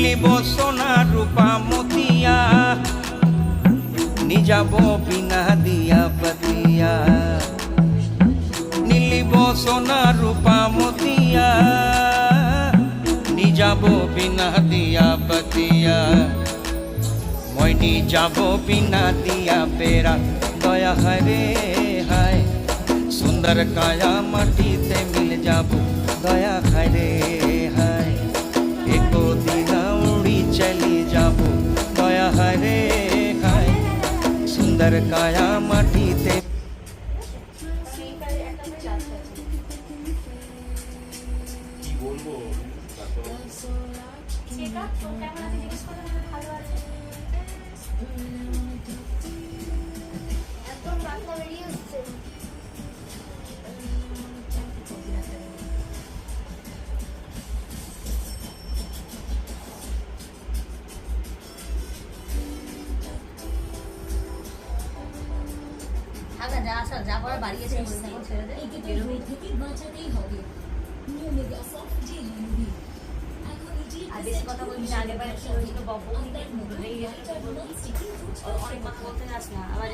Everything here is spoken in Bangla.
মিলিব সোনা রূপা মতিয়া, নিজাব বিনা দিয়া পাতিয়া। নীলিব সোনা রূপা মতিয়া, নিজাব বিনা দিয়া পাতিয়া। মই নিজাব বিনা দিয়া পেরা, দয়া হায় রে হায়। সুন্দর কায়া মাটিতে মিল যাব, দয়া হায় রে হায়। एको दिना उड़ी चली যাব, দয়া হায় রে হায়। সুন্দর কায়া মাটিতে। কি বলবো বেশি কথা বলবি না, আগে বার অনেক কথা বলতে যাস না, আবার